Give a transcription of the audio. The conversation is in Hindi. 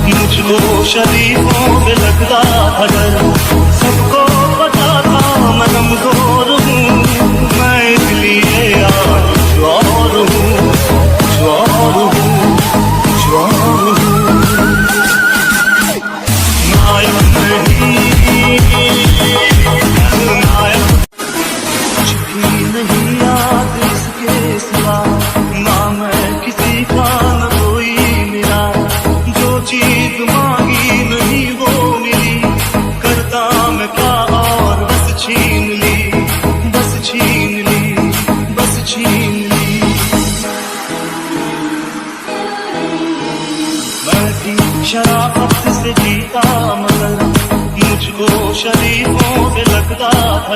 मुझको शरीफों पे लगता था डर, सबको पता था मैं कमजोर हूँ, मैं इसलिए आज कुछ और हूँ, कुछ और हूँ, कुछ और हूँ। नायक नहीं, नायक कुछ भी नहीं याद इसके सिवा, ना मैं किसी का न कोई मेरा, जो चीज मांगी नहीं वो मिली, करता मैं क्या और बस छीन ली, बस छीन ली, बस छीन ली। मैं भी शराफत से जीता मगर मुझको शरीफों से लगता था